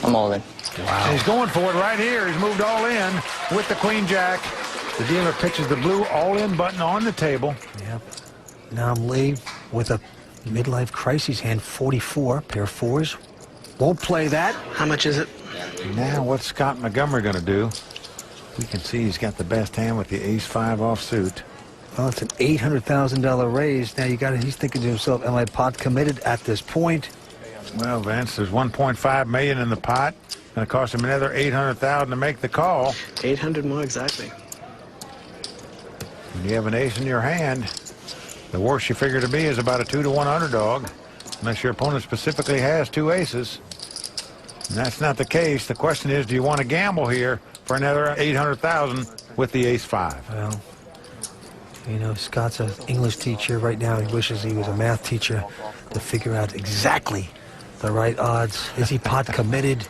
I'm all in. Wow. And he's going for it right here. He's moved all in with the queen jack. The dealer pitches the blue all-in button on the table. Yep. Now Lee with a midlife crisis hand, 44, pair of fours. Won't play that. How much is it? Now what's Scott Montgomery going to do? We can see he's got the best hand with the ace-5 offsuit. Well, it's an $800,000 raise. Now you got it. He's thinking to himself, am I pot committed at this point? Well, Vince, there's $1.5 million in the pot. Going to cost him another $800,000 to make the call. 800 more exactly. When you have an ace in your hand, the worst you figure to be is about a 2-to-1 underdog, unless your opponent specifically has two aces. And that's not the case. The question is, do you want to gamble here for another $800,000 with the ace-5? Well, you know, Scott's an English teacher right now. He wishes he was a math teacher to figure out exactly the right odds. Is he pot committed?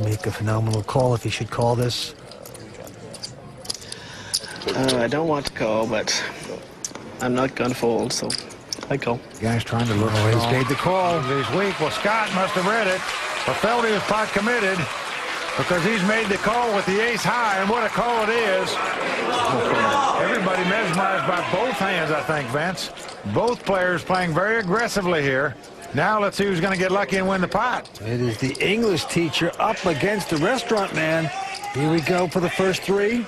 Make a phenomenal call if he should call this. I don't want to call, but I'm not going to fold, so I call. The guy's trying to look. Oh, he's made the call. He's weak. Well, Scott must have read it, but felt he was pot committed because he's made the call with the ace high, and what a call it is. Everybody mesmerized by both hands, I think, Vince. Both players playing very aggressively here. Now let's see who's going to get lucky and win the pot. It is the English teacher up against the restaurant man. Here we go for the first three.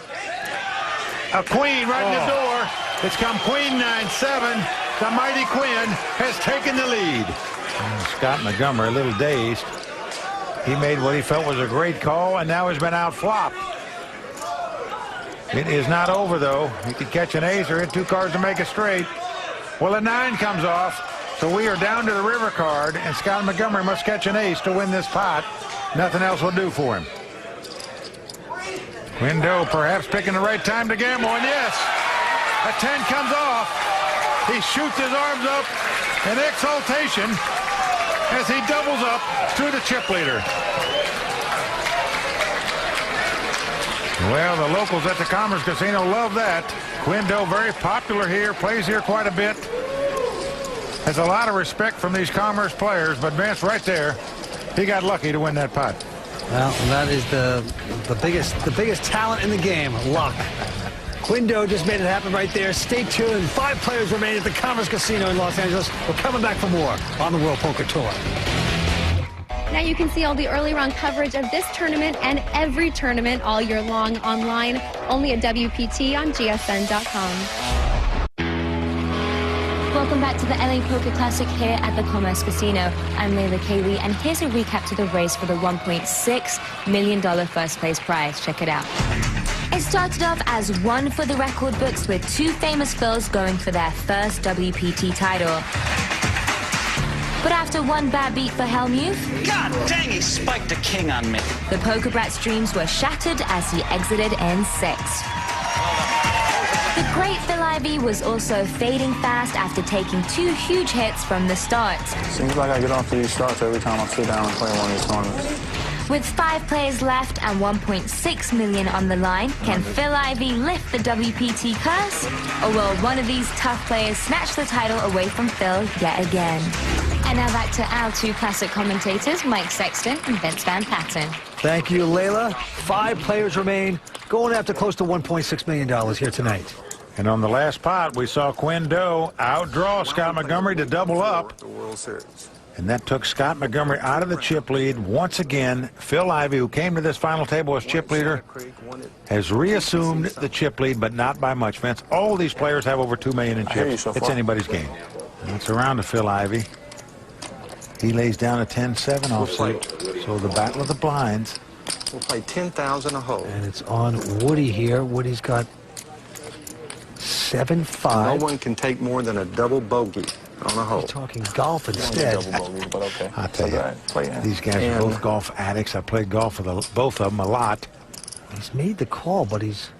A queen right in the door. It's come queen 9-7. The mighty Quinn has taken the lead. And Scott Montgomery a little dazed. He made what he felt was a great call, and now has been outflopped. It is not over, though. He could catch an ace or hit two cards to make it straight. Well, a 9 comes off. So we are down to the river card, and Scott Montgomery must catch an ace to win this pot. Nothing else will do for him. Quindo perhaps picking the right time to gamble, and yes, a 10 comes off. He shoots his arms up in exultation as he doubles up to the chip leader. Well, the locals at the Commerce Casino love that. Quindo very popular here, plays here quite a bit. Has a lot of respect from these Commerce players, but Vince right there, he got lucky to win that pot. Well, that is the biggest talent in the game, luck. Quindo just made it happen right there. Stay tuned. 5 players remain at the Commerce Casino in Los Angeles. We're coming back for more on the World Poker Tour. Now you can see all the early round coverage of this tournament and every tournament all year long online, only at WPT on GSN.com. Welcome back to the LA Poker Classic here at the Commerce Casino. I'm Layla Kaylee, and here's a recap to the race for the $1.6 million first place prize. Check it out. It started off as 1 for the record books, with 2 famous Phils going for their first WPT title. But after one bad beat for Helmuth, God dang, he spiked a king on me. The Poker Brat's dreams were shattered as he exited in 6th. The great Phil Ivey was also fading fast after taking 2 huge hits from the start. Seems like I get off these starts every time I sit down and play one of these tournaments. With 5 players left and $1.6 million on the line, can Phil Ivey lift the WPT curse? Or will one of these tough players snatch the title away from Phil yet again? And now back to our 2 classic commentators, Mike Sexton and Vince Van Patten. Thank you, Layla. 5 players remain, going after close to $1.6 million here tonight. And on the last pot, we saw Quindo outdraw Scott Montgomery to double up. And that took Scott Montgomery out of the chip lead. Once again, Phil Ivey, who came to this final table as chip leader, has reassumed the chip lead, but not by much, Vince. All these players have over $2 million in chips. It's anybody's game. And it's around to Phil Ivey. He lays down a 10-7 offsuit. So the battle of the blinds. We'll play 10,000 a hole. And it's on Woody here. Woody's got 7-5. No one can take more than a double bogey on a hole. He's talking golf instead. Double bogey, but okay. I tell you, these guys are both golf addicts. I played golf with both of them a lot. He's made the call, but he's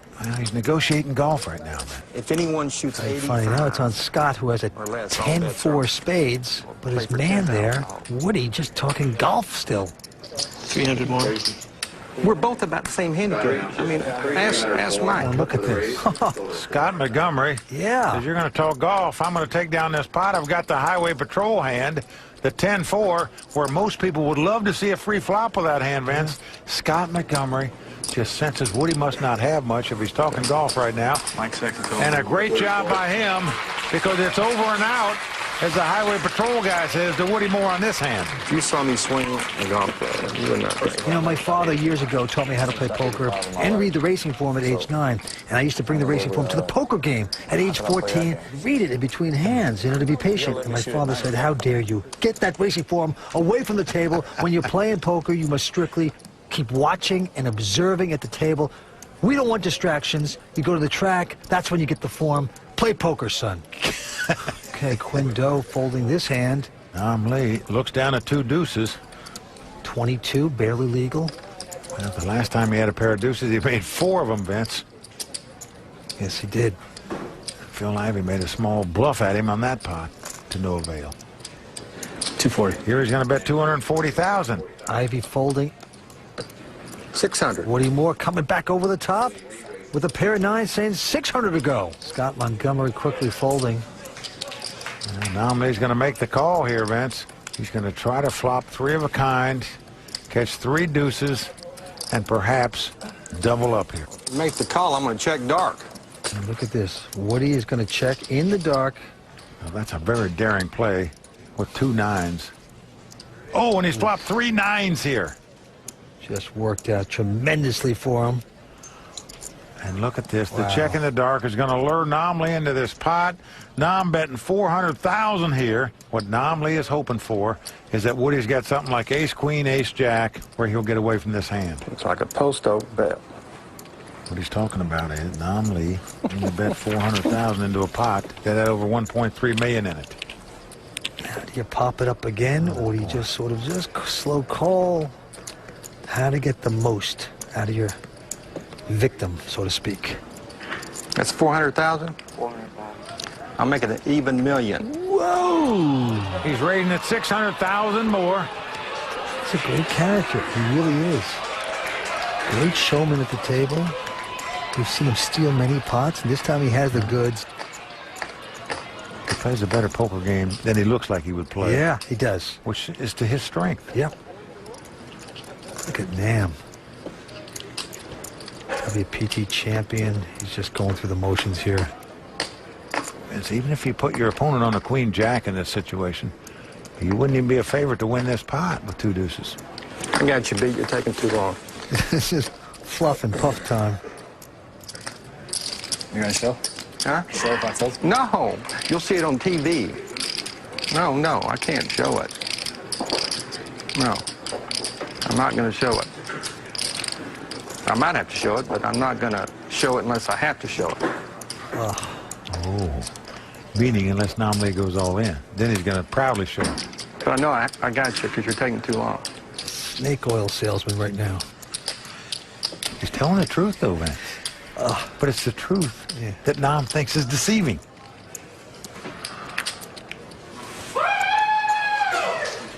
negotiating golf right now. If anyone shoots 85, funny, now it's on Scott, who has a 10-4 spades, but his man there, Woody, just talking golf still. 300 more. We're both about the same handicap. I mean, ask Mike. Oh, look at this. Scott Montgomery. Yeah. Says, you're going to talk golf. I'm going to take down this pot. I've got the highway patrol hand. the 10-4, where most people would love to see a free flop with that hand, Vince. Scott Montgomery just senses Woody must not have much if he's talking golf right now. And a great job by him, because it's over and out, as the Highway Patrol guy says to Woody Moore on this hand. If you saw me swing a golf club, you would not think. You know, my father years ago taught me how to play poker and read the racing form at age 9. And I used to bring the racing form to the poker game at age 14, read it in between hands, you know, to be patient. And my father said, how dare you? Get that racing form away from the table. When you're playing poker, you must strictly keep watching and observing at the table. We don't want distractions. You go to the track, that's when you get the form. Play poker, son. Okay, Quinn Doe folding this hand. Nam Lee looks down at 2 deuces. 22, barely legal. Well, the last time he had a pair of deuces, he made 4 of them, Vince. Yes, he did. Phil Ivey made a small bluff at him on that pot to no avail. 240. Here he's going to bet 240,000. Ivey folding. 600. Woody Moore coming back over the top with a pair of 9s, saying 600 to go. Scott Montgomery quickly folding. Nam Lee's going to make the call here, Vince. He's going to try to flop 3 of a kind, catch 3 deuces, and perhaps double up here. Make the call. I'm going to check dark. And look at this. Woody is going to check in the dark. Well, that's a very daring play with 2 9s. Oh, and he's flopped 3 9s here. Just worked out tremendously for him. And look at this. Wow. The check in the dark is going to lure Nam Lee into this pot. Nam betting 400,000 here. What Nam Lee is hoping for is that Woody's got something like ace, queen, ace, jack, where he'll get away from this hand. It's like a post-oak bet. What he's talking about is Nam Lee, when you bet 400,000 into a pot, that had over 1.3 million in it. Now, do you pop it up again, or do you just sort of just slow call? How to get the most out of your victim, so to speak. That's 400,000? 400,000. I'll make it an even million. Whoa! He's rating at 600,000 more. He's a great character. He really is. Great showman at the table. We've seen him steal many pots, and this time he has the goods. He plays a better poker game than he looks like he would play. Yeah, he does. Which is to his strength. Yep. Look at Nam. WPT champion. He's just going through the motions here. It's even if you put your opponent on a queen jack in this situation, you wouldn't even be a favorite to win this pot with 2 deuces. I got you beat. You're taking too long. This is fluff and puff time. You gonna show? Huh? Show if I fold? No. You'll see it on TV. No, I can't show it. No. I'm not going to show it. I might have to show it, but I'm not going to show it unless I have to show it. Oh. Meaning unless Nam Lee goes all in. Then he's going to proudly show it. But I know I got you because you're taking too long. Snake oil salesman right now. He's telling the truth, though, Vince. But it's the truth that Nam thinks is deceiving.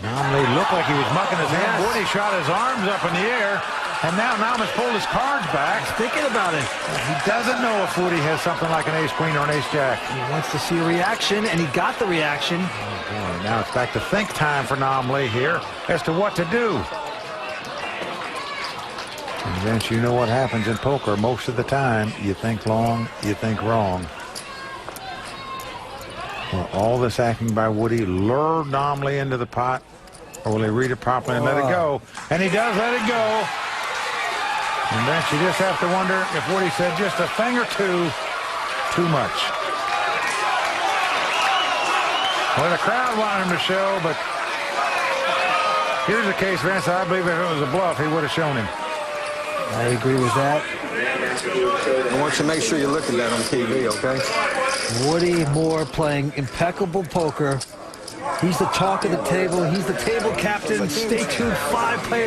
Nam Lee looked like he was mucking his hand. Woody shot his arms up in the air, and now Nam has pulled his cards back. He's thinking about it. He doesn't know if Woody has something like an ace-queen or an ace-jack. He wants to see a reaction, and he got the reaction. Oh, boy. Now it's back to think time for Nam Lee here as to what to do. And Vince, you know what happens in poker most of the time. You think long, you think wrong. Will all this acting by Woody lure Nam Lee into the pot, or will he read it properly and let it go? And he does let it go. And Vince, you just have to wonder if Woody said just a thing or two too much. Well, the crowd wanted him to show, but here's the case, Vince. I believe if it was a bluff, he would have shown him. I agree with that. I want you to make sure you look at that on TV, okay? Woody Moore playing impeccable poker. He's the talk of the table. He's the table captain. Stay tuned. 5 players.